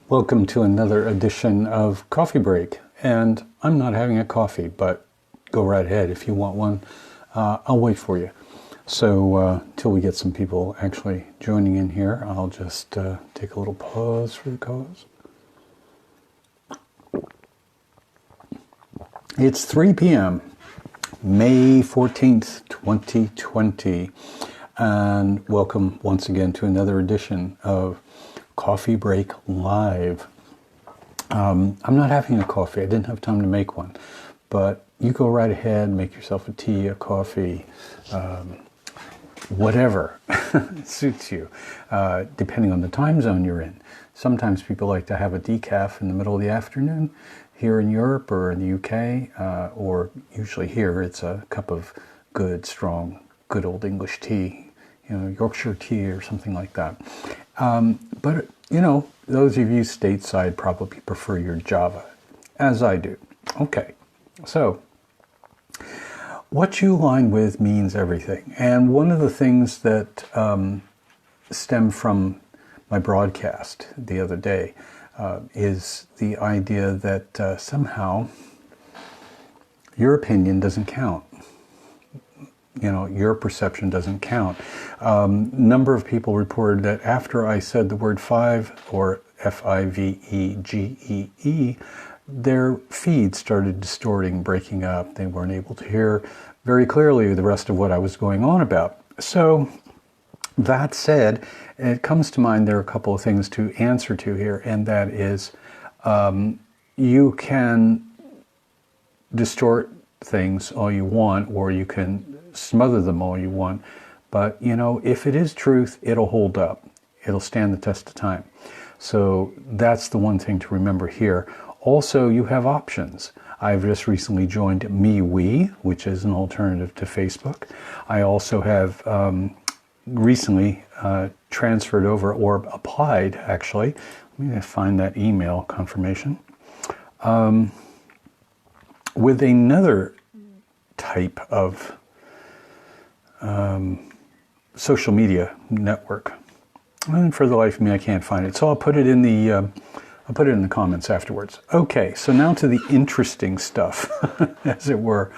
Welcome to another edition of Coffee Break. And I'm not having a coffee, but go right ahead. If you want one, I'll wait for you. So till we get some people actually joining in here, I'll just take a little pause for the cause. It's 3 p.m., May 14th, 2020. And welcome once again to another edition of Coffee Break Live. I'm not having a coffee. I didn't have time to make one. But you go right ahead, make yourself a tea, a coffee, whatever suits you, depending on the time zone you're in. Sometimes people like to have a decaf in the middle of the afternoon. Here in Europe or in the UK, or usually here, it's a cup of good, strong, good old English tea, Yorkshire tea or something like that. But, those of you stateside probably prefer your Java, as I do. Okay, so what you align with means everything. And one of the things that stemmed from my broadcast the other day is the idea that somehow your opinion doesn't count. Your perception doesn't count. Number of people reported that after I said the word five, or F-I-V-E-G-E-E, their feed started distorting, breaking up. They weren't able to hear very clearly the rest of what I was going on about. So that said, it comes to mind there are a couple of things to answer to here, and that is you can distort things all you want, or you can smother them all you want, but if it is truth, it'll hold up. It'll stand the test of time. So that's the one thing to remember here. Also, you have options. I've just recently joined MeWe, which is an alternative to Facebook. I also have recently transferred over, or applied actually, let me find that email confirmation, with another type of social media network. And for the life of me, I can't find it. So I'll put it in the comments afterwards. Okay, so now to the interesting stuff, as it were.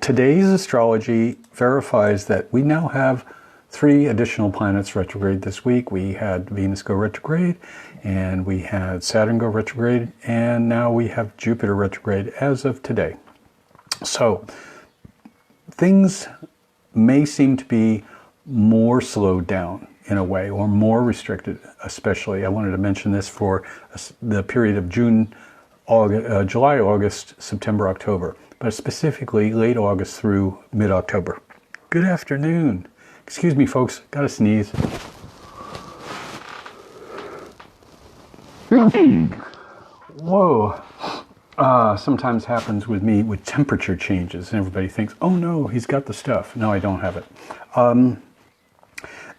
Today's astrology verifies that we now have 3 additional planets retrograde this week. We had Venus go retrograde, and we had Saturn go retrograde, and now we have Jupiter retrograde as of today. So things may seem to be more slowed down in a way, or more restricted, especially. I wanted to mention this for the period of July, August, September, October, but specifically late August through mid-October. Good afternoon. Excuse me, folks, gotta sneeze. Whoa. Sometimes happens with me with temperature changes, and everybody thinks, oh no, he's got the stuff. No, I don't have it.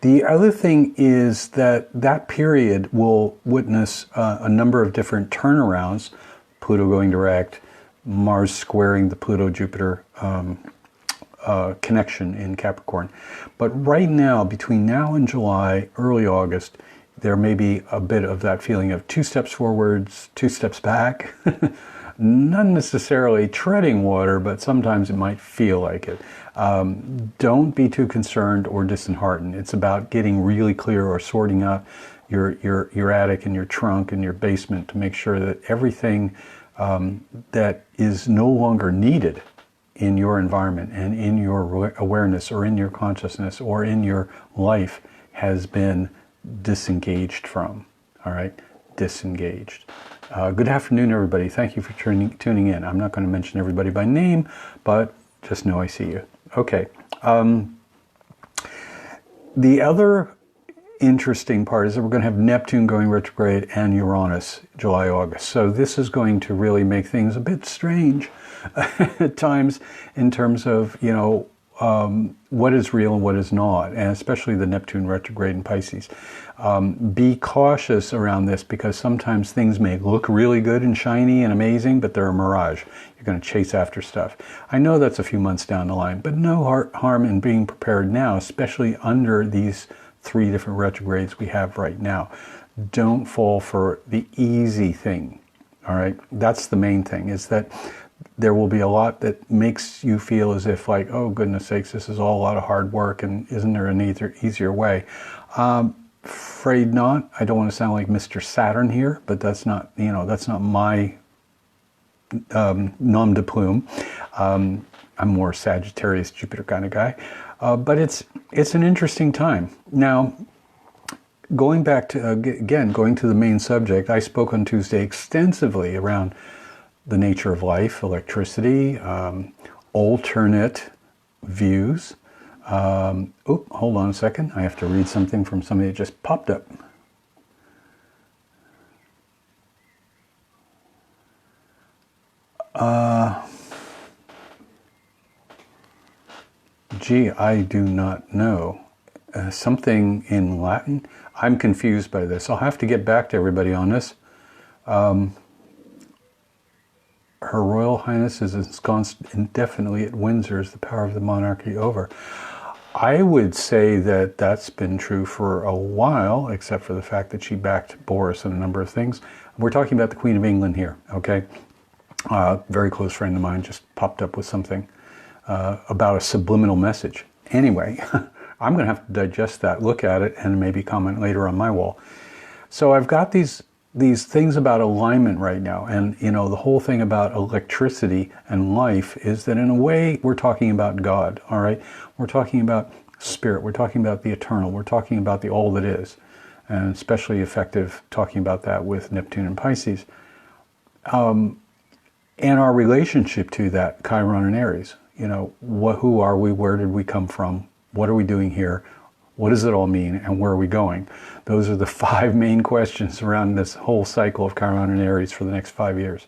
The other thing is that period will witness a number of different turnarounds. Pluto going direct, Mars squaring the Pluto-Jupiter connection in Capricorn. But right now, between now and July, early August, there may be a bit of that feeling of 2 steps forwards, 2 steps back. Not necessarily treading water, but sometimes it might feel like it. Don't be too concerned or disheartened. It's about getting really clear, or sorting out your attic and your trunk and your basement to make sure that everything that is no longer needed in your environment and in your awareness or in your consciousness or in your life has been disengaged from. All right? Disengaged. Good afternoon, everybody. Thank you for tuning in. I'm not going to mention everybody by name, but just know I see you. Okay. The other interesting part is that we're going to have Neptune going retrograde and Uranus July, August. So this is going to really make things a bit strange at times in terms of, what is real and what is not, and especially the Neptune retrograde in Pisces. Be cautious around this, because sometimes things may look really good and shiny and amazing, but they're a mirage. You're going to chase after stuff. I know that's a few months down the line, but no harm in being prepared now, especially under these 3 different retrogrades we have right now. don't fall for the easy thing. All right, that's the main thing, is that there will be a lot that makes you feel as if like, oh goodness sakes, this is all a lot of hard work, and isn't there an easier way? Afraid not. I don't want to sound like Mr. Saturn here, but that's not, that's not my nom de plume. I'm more Sagittarius, Jupiter kind of guy. But it's an interesting time. Now, going back to, again, going to the main subject, I spoke on Tuesday extensively around the nature of life, electricity, alternate views. Hold on a second. I have to read something from somebody that just popped up. Gee, I do not know. Something in Latin? I'm confused by this. I'll have to get back to everybody on this. Her Royal Highness is ensconced indefinitely at Windsor. Is the power of the monarchy over? I would say that that's been true for a while, except for the fact that she backed Boris in a number of things. We're talking about the Queen of England here, okay? Very close friend of mine just popped up with something about a subliminal message. Anyway, I'm going to have to digest that, look at it, and maybe comment later on my wall. So I've got these things about alignment right now, and the whole thing about electricity and life is that in a way we're talking about God, all right? We're talking about spirit, we're talking about the eternal, we're talking about the all that is, and especially effective talking about that with Neptune and Pisces. And our relationship to that, Chiron and Aries, who are we, where did we come from, what are we doing here, what does it all mean, and where are we going? Those are the 5 main questions around this whole cycle of Chiron and Aries for the next 5 years.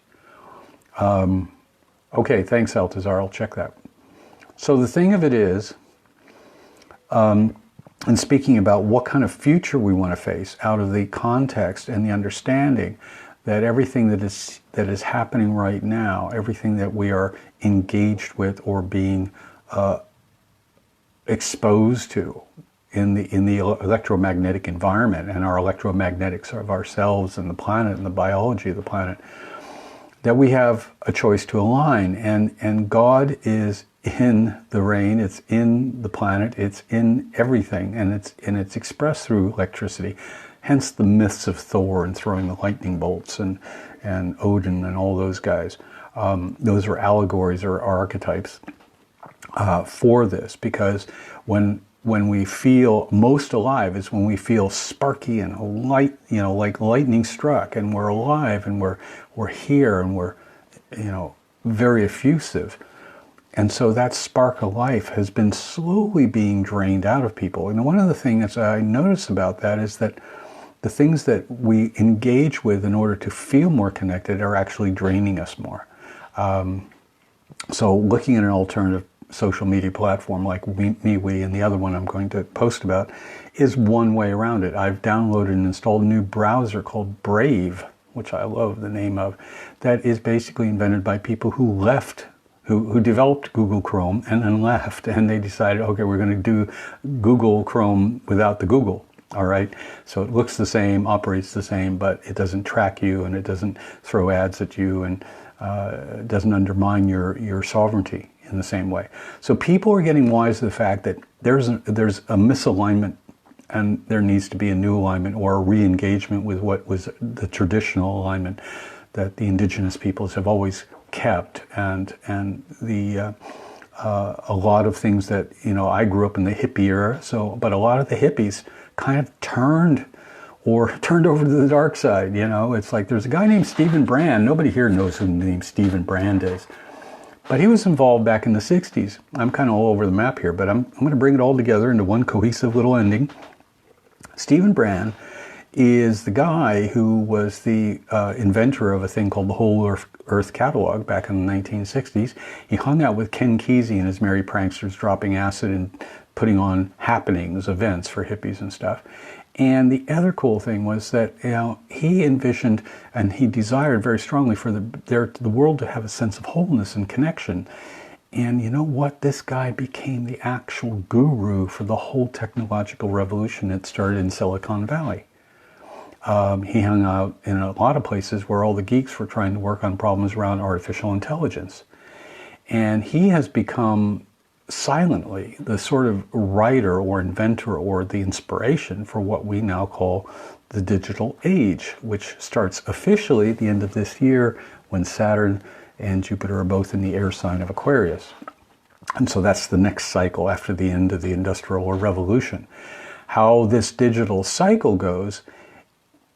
Okay, thanks, Altazar. I'll check that. So the thing of it is, and speaking about what kind of future we want to face out of the context and the understanding that everything that is happening right now, everything that we are engaged with or being exposed to in the electromagnetic environment, and our electromagnetics of ourselves and the planet and the biology of the planet, that we have a choice to align. And God is in the rain, it's in the planet, it's in everything, and it's expressed through electricity. Hence the myths of Thor and throwing the lightning bolts and Odin and all those guys. Those are allegories or archetypes for this, because when we feel most alive is when we feel sparky and light, like lightning struck, and we're alive and we're here and we're, very effusive. And so that spark of life has been slowly being drained out of people. And one of the things I notice about that is that the things that we engage with in order to feel more connected are actually draining us more. So looking at an alternative social media platform like MeWe, and the other one I'm going to post about, is one way around it. I've downloaded and installed a new browser called Brave, which I love the name of, that is basically invented by people who left, who developed Google Chrome and then left, and they decided, okay, we're going to do Google Chrome without the Google. All right, so it looks the same, operates the same, but it doesn't track you, and it doesn't throw ads at you, and it doesn't undermine your sovereignty in the same way. So people are getting wise to the fact that there's a misalignment, and there needs to be a new alignment or a re-engagement with what was the traditional alignment that the indigenous peoples have always kept, and the a lot of things that I grew up in the hippie era, but a lot of the hippies kind of turned over to the dark side. It's like there's a guy named Stephen Brand. Nobody here knows who the name Stephen Brand is, but he was involved back in the 60s. I'm kind of all over the map here, but I'm going to bring it all together into one cohesive little ending. Stephen Brand is the guy who was the inventor of a thing called the Whole Earth Catalog back in the 1960s. He hung out with Ken Kesey and his merry pranksters, dropping acid and putting on happenings, events for hippies and stuff. And the other cool thing was that he envisioned and he desired very strongly for the world to have a sense of wholeness and connection. And you know what? This guy became the actual guru for the whole technological revolution that started in Silicon Valley. He hung out in a lot of places where all the geeks were trying to work on problems around artificial intelligence. And he has become silently the sort of writer or inventor or the inspiration for what we now call the digital age, which starts officially at the end of this year when Saturn and Jupiter are both in the air sign of Aquarius. And so that's the next cycle after the end of the Industrial Revolution. How this digital cycle goes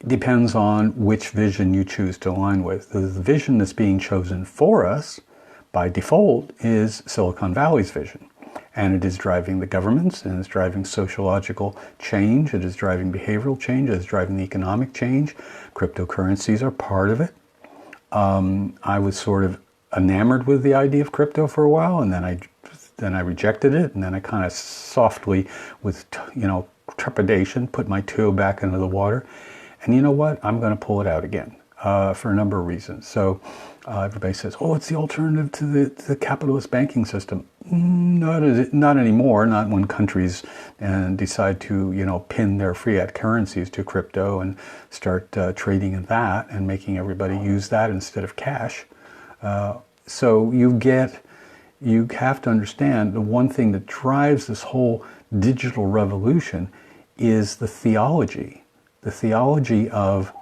depends on which vision you choose to align with. The vision that's being chosen for us by default is Silicon Valley's vision. And it is driving the governments, and it's driving sociological change, it is driving behavioral change, it is driving the economic change. Cryptocurrencies are part of it. I was sort of enamored with the idea of crypto for a while, and then I rejected it, and then I kind of softly, with trepidation, put my toe back into the water. And you know what? I'm going to pull it out again for a number of reasons. So everybody says, "Oh, it's the alternative to the capitalist banking system." Not anymore. Not when countries decide to pin their fiat currencies to crypto and start trading in that and making everybody use that instead of cash. So you have to understand the one thing that drives this whole digital revolution is the theology of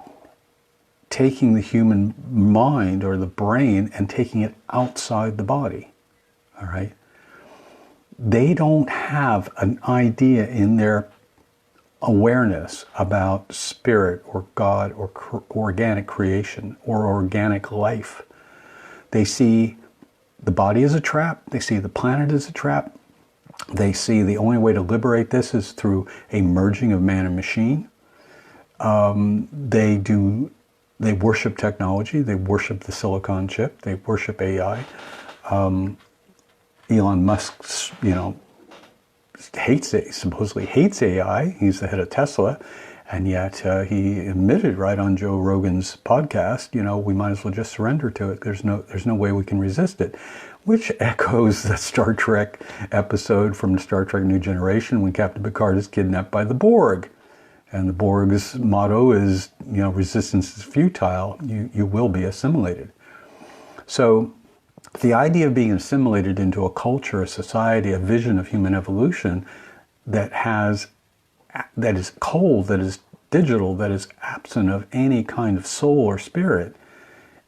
taking the human mind or the brain and taking it outside the body. All right? They don't have an idea in their awareness about spirit or God or organic creation or organic life. They see the body as a trap. They see the planet as a trap. They see the only way to liberate this is through a merging of man and machine. They worship technology. They worship the silicon chip. They worship AI. Elon Musk, supposedly hates AI. He's the head of Tesla, and yet he admitted right on Joe Rogan's podcast, we might as well just surrender to it. There's no way we can resist it, which echoes the Star Trek episode from Star Trek New Generation when Captain Picard is kidnapped by the Borg. And the Borg's motto is, resistance is futile. You will be assimilated. So the idea of being assimilated into a culture, a society, a vision of human evolution that is cold, that is digital, that is absent of any kind of soul or spirit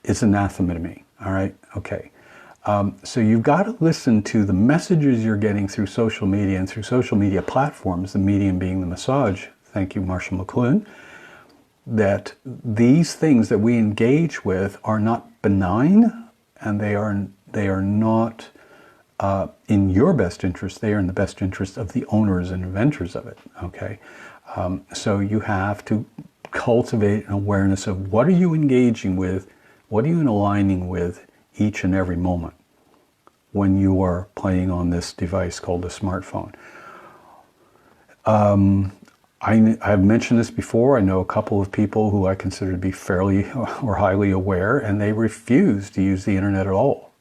is anathema to me. All right? Okay. So you've got to listen to the messages you're getting through social media and through social media platforms, the medium being the massage. Thank you, Marshall McLuhan, that these things that we engage with are not benign, and they are not in your best interest. They are in the best interest of the owners and inventors of it. Okay, so you have to cultivate an awareness of what are you engaging with, what are you aligning with each and every moment when you are playing on this device called a smartphone. I've mentioned this before. I know a couple of people who I consider to be fairly or highly aware, and they refuse to use the internet at all.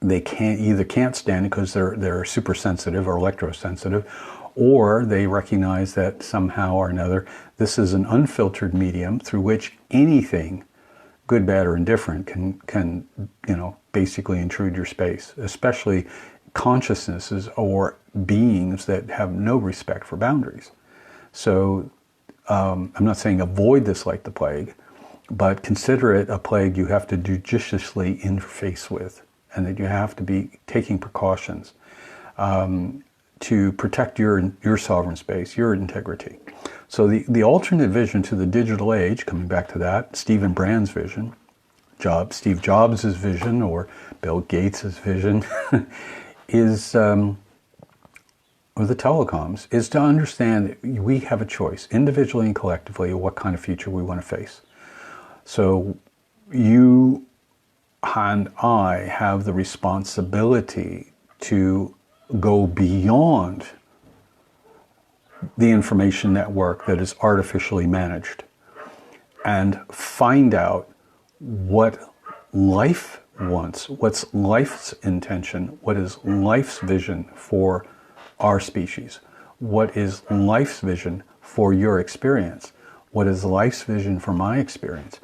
They can't stand it because they're super sensitive or electrosensitive, or they recognize that somehow or another this is an unfiltered medium through which anything, good, bad, or indifferent, can basically intrude your space, especially consciousnesses or beings that have no respect for boundaries. So I'm not saying avoid this like the plague, but consider it a plague you have to judiciously interface with, and that you have to be taking precautions to protect your sovereign space, your integrity. So the alternate vision to the digital age, coming back to that, Stephen Brand's vision, Steve Jobs' vision, or Bill Gates' vision, is, or the telecoms, is to understand that we have a choice, individually and collectively, of what kind of future we want to face. So you and I have the responsibility to go beyond the information network that is artificially managed and find out what life wants, what's life's intention, what is life's vision for our species, what is life's vision for your experience? What is life's vision for my experience?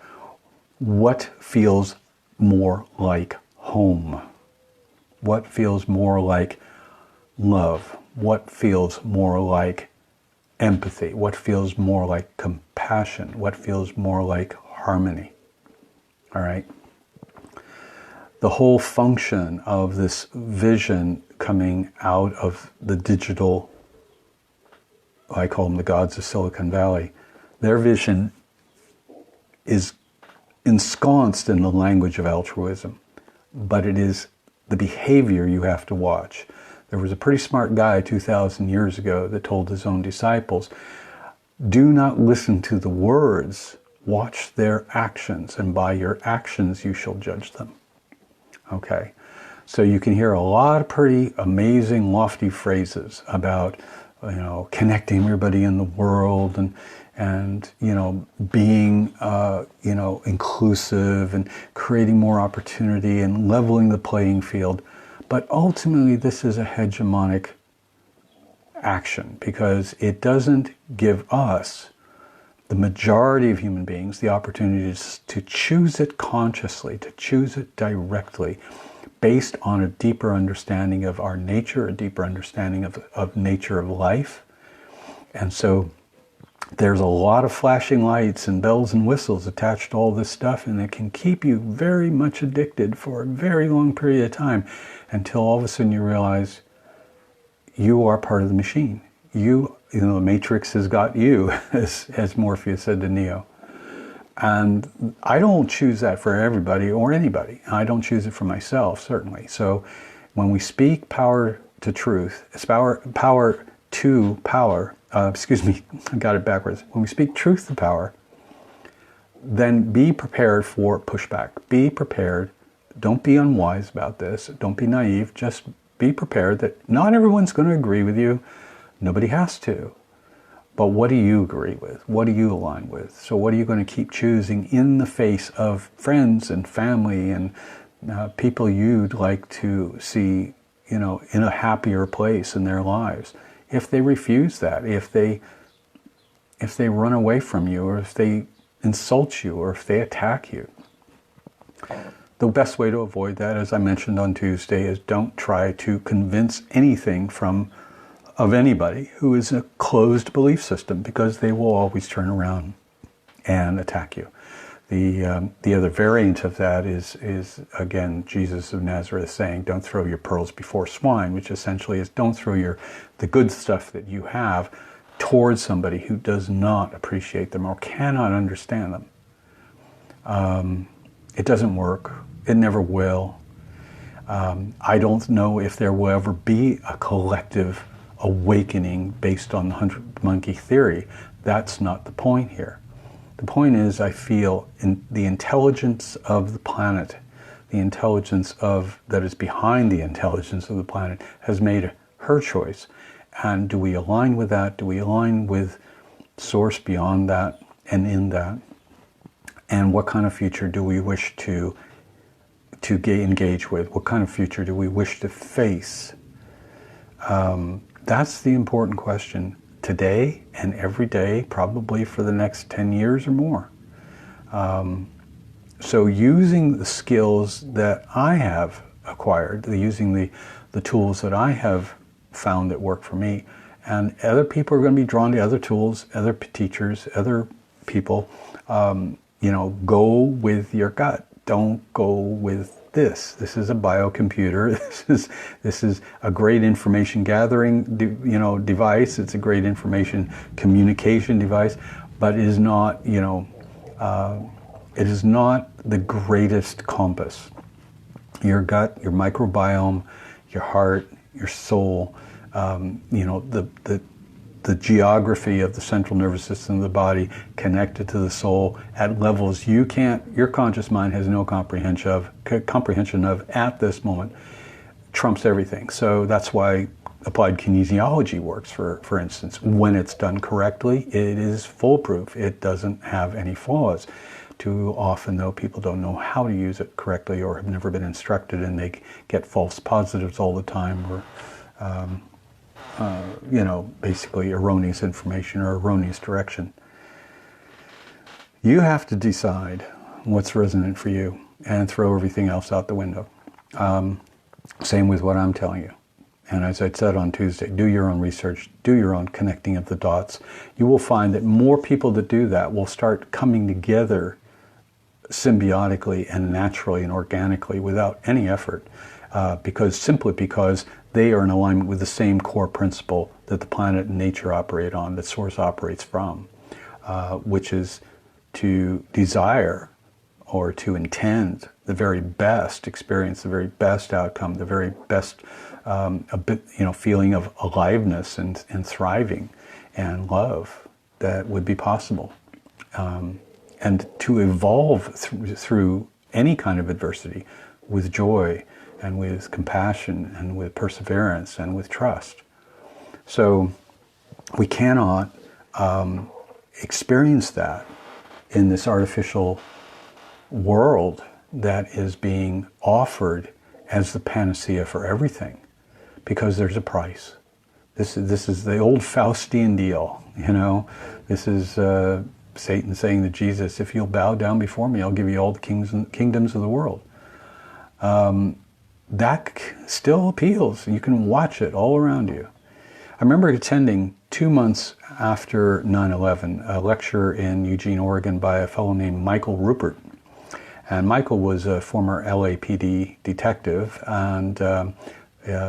What feels more like home? What feels more like love? What feels more like empathy? What feels more like compassion? What feels more like harmony? All right? The whole function of this vision coming out of the digital, I call them the gods of Silicon Valley, their vision is ensconced in the language of altruism, but it is the behavior you have to watch. There was a pretty smart guy 2,000 years ago that told his own disciples, do not listen to the words, watch their actions, and by your actions you shall judge them. Okay, so you can hear a lot of pretty amazing, lofty phrases about, connecting everybody in the world and being, inclusive and creating more opportunity and leveling the playing field. But ultimately, this is a hegemonic action because it doesn't give us, the majority of human beings, the opportunities to choose it consciously, to choose it directly, based on a deeper understanding of our nature, a deeper understanding of nature of life. And so there's a lot of flashing lights and bells and whistles attached to all this stuff, and it can keep you very much addicted for a very long period of time until all of a sudden you realize you are part of the machine. The Matrix has got you, as Morpheus said to Neo. And I don't choose that for everybody or anybody. I don't choose it for myself, certainly. So when we speak power to truth, it's power to power, I got it backwards. When we speak truth to power, then be prepared for pushback. Be prepared. Don't be unwise about this. Don't be naive. Just be prepared that not everyone's going to agree with you. Nobody has to. But what do you agree with? What do you align with? So what are you going to keep choosing in the face of friends and family and people you'd like to see, in a happier place in their lives? If they refuse that, if they run away from you, or if they insult you, or if they attack you, the best way to avoid that, as I mentioned on Tuesday, is don't try to convince anything of anybody who is a closed belief system, because they will always turn around and attack you. The other variant of that is again Jesus of Nazareth saying, "Don't throw your pearls before swine," which essentially is don't throw the good stuff that you have towards somebody who does not appreciate them or cannot understand them. It doesn't work. It never will. I don't know if there will ever be a collective awakening based on the 100 monkey theory. That's not the point here. The point is, I feel in the intelligence of the planet, the intelligence that is behind the intelligence of the planet, has made her choice. And do we align with that? Do we align with source beyond that and in that? And what kind of future do we wish to engage with? What kind of future do we wish to face? That's the important question today and every day, probably for the next 10 years or more. So using the skills that I have acquired, using the tools that I have found that work for me, and other people are going to be drawn to other tools, other teachers, other people, go with your gut. Don't go with this. This is a biocomputer. This is a great information gathering, device. It's a great information communication device, but it is not, it is not the greatest compass. Your gut, your microbiome, your heart, your soul, the geography of the central nervous system of the body connected to the soul at levels your conscious mind has no comprehension of at this moment, trumps everything. So that's why applied kinesiology works, for instance. When it's done correctly, it is foolproof. It doesn't have any flaws. Too often, though, people don't know how to use it correctly or have never been instructed, and they get false positives all the time, or basically erroneous information or erroneous direction. You have to decide what's resonant for you and throw everything else out the window. Same with what I'm telling you. And as I said on Tuesday, do your own research, do your own connecting of the dots. You will find that more people that do that will start coming together symbiotically and naturally and organically without any effort, simply because they are in alignment with the same core principle that the planet and nature operate on, that Source operates from, which is to desire or to intend the very best experience, the very best outcome, the very best feeling of aliveness and thriving and love that would be possible. And to evolve through any kind of adversity with joy and with compassion and with perseverance and with trust. So we cannot experience that in this artificial world that is being offered as the panacea for everything, because there's a price. This is the old Faustian deal, This is Satan saying to Jesus, if you'll bow down before me, I'll give you all the kingdoms of the world. That still appeals. You can watch it all around you. I remember attending 2 months after 9/11 a lecture in Eugene, Oregon by a fellow named Michael Rupert. And Michael was a former LAPD detective and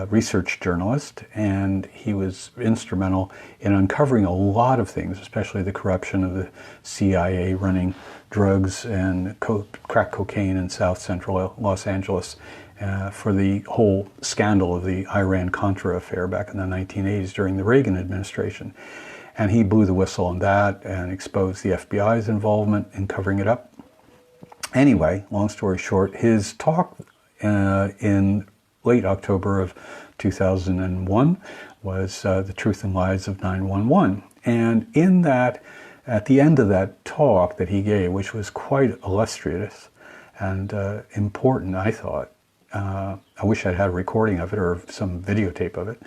research journalist, and he was instrumental in uncovering a lot of things, especially the corruption of the CIA running drugs and crack cocaine in South Central Los Angeles for the whole scandal of the Iran-Contra affair back in the 1980s during the Reagan administration. And he blew the whistle on that and exposed the FBI's involvement in covering it up. Anyway, long story short, his talk in late October of 2001 was The Truth and Lies of 9/11. And in that, at the end of that talk that he gave, which was quite illustrious and important, I thought, I wish I'd had a recording of it or some videotape of it,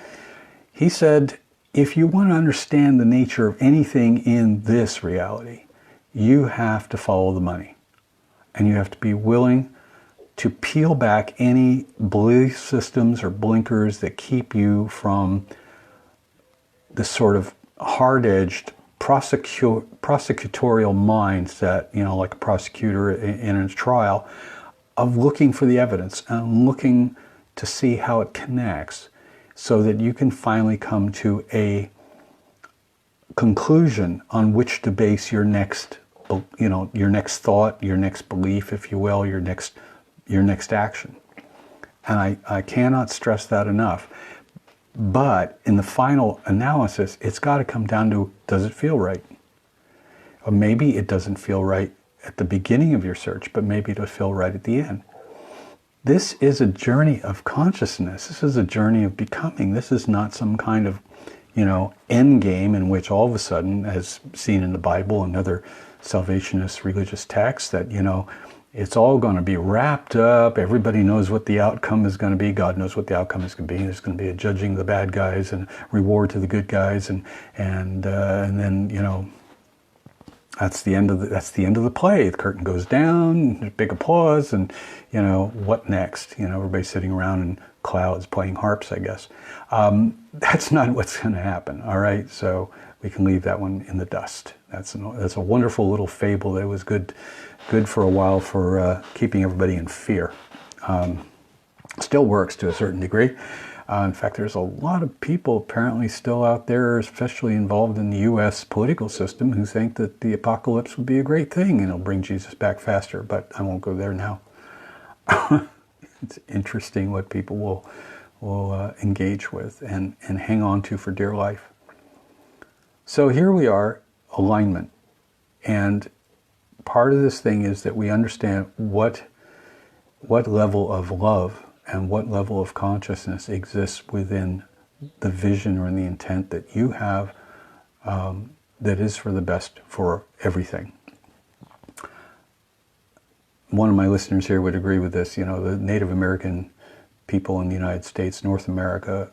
he said, if you want to understand the nature of anything in this reality, you have to follow the money. And you have to be willing to peel back any belief systems or blinkers that keep you from the sort of hard-edged prosecutorial mindset, like a prosecutor in a trial, of looking for the evidence and looking to see how it connects so that you can finally come to a conclusion on which to base your next thought, your next belief, if you will, your next action. And I cannot stress that enough. But in the final analysis, it's got to come down to, does it feel right? Or maybe it doesn't feel right at the beginning of your search, but maybe it'll feel right at the end. This is a journey of consciousness. This is a journey of becoming. This is not some kind of, end game in which all of a sudden, as seen in the Bible and other salvationist religious texts, that, it's all going to be wrapped up. Everybody knows what the outcome is going to be. God knows what the outcome is going to be. There's going to be a judging the bad guys and reward to the good guys, and then that's the end of the play. The curtain goes down, big applause, and what next? Everybody's sitting around in clouds playing harps, I guess. That's not what's going to happen. All right, so we can leave that one in the dust. That's a wonderful little fable that was good for a while for keeping everybody in fear. Still works to a certain degree. In fact, there's a lot of people apparently still out there, especially involved in the U.S. political system, who think that the apocalypse would be a great thing and it'll bring Jesus back faster, but I won't go there now. It's interesting what people will engage with and hang on to for dear life. So here we are, alignment. And part of this thing is that we understand what level of love and what level of consciousness exists within the vision or in the intent that you have that is for the best for everything. One of my listeners here would agree with this. The Native American people in the United States, North America,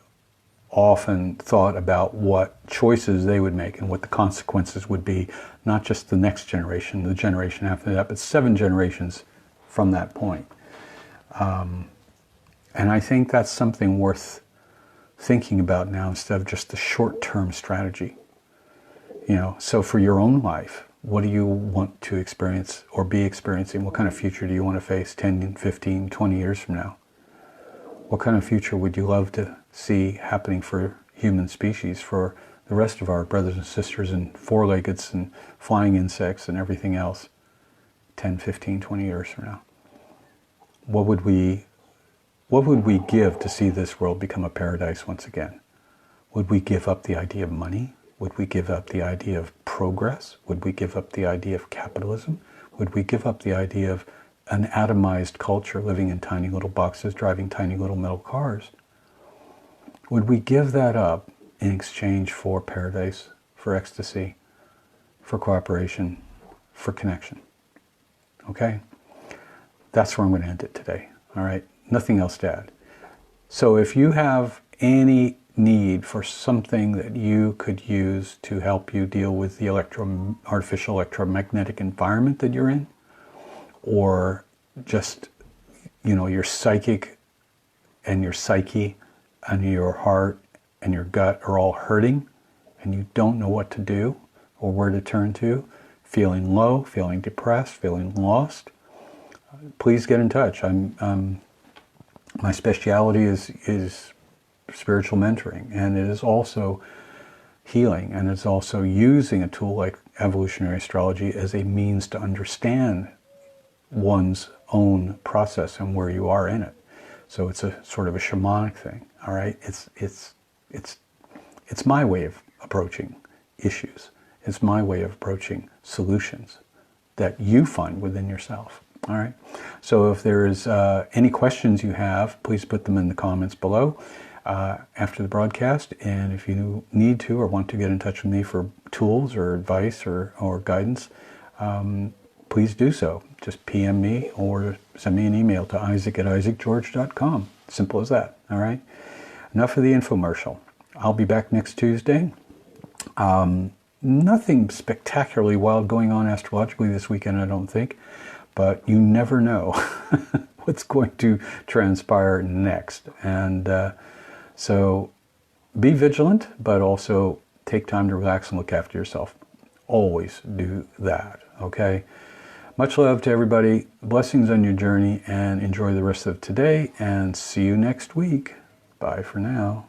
often thought about what choices they would make and what the consequences would be, not just the next generation, the generation after that, but 7 generations from that point. And I think that's something worth thinking about now instead of just the short-term strategy. So for your own life, what do you want to experience or be experiencing? What kind of future do you want to face 10, 15, 20 years from now? What kind of future would you love to see happening for human species, for the rest of our brothers and sisters and four-leggeds and flying insects and everything else 10, 15, 20 years from now? What would we give to see this world become a paradise once again? Would we give up the idea of money? Would we give up the idea of progress? Would we give up the idea of capitalism? Would we give up the idea of an atomized culture living in tiny little boxes, driving tiny little metal cars? Would we give that up in exchange for paradise, for ecstasy, for cooperation, for connection? Okay? That's where I'm going to end it today. All right? Nothing else to add. So if you have any need for something that you could use to help you deal with the artificial electromagnetic environment that you're in, or just, your psychic and your psyche and your heart and your gut are all hurting and you don't know what to do or where to turn to, feeling low, feeling depressed, feeling lost, please get in touch. My specialty is spiritual mentoring, and it is also healing, and it's also using a tool like evolutionary astrology as a means to understand one's own process and where you are in it. So it's a sort of a shamanic thing. All right, it's my way of approaching issues. It's my way of approaching solutions that you find within yourself. All right. So if there is any questions you have, please put them in the comments below after the broadcast. And if you need to or want to get in touch with me for tools or advice or guidance, please do so. Just PM me or send me an email to isaac@isaacgeorge.com. Simple as that. All right. Enough of the infomercial. I'll be back next Tuesday. Nothing spectacularly wild going on astrologically this weekend, I don't think. But you never know what's going to transpire next. And so be vigilant, but also take time to relax and look after yourself. Always do that, okay? Much love to everybody. Blessings on your journey, and enjoy the rest of today. And see you next week. Bye for now.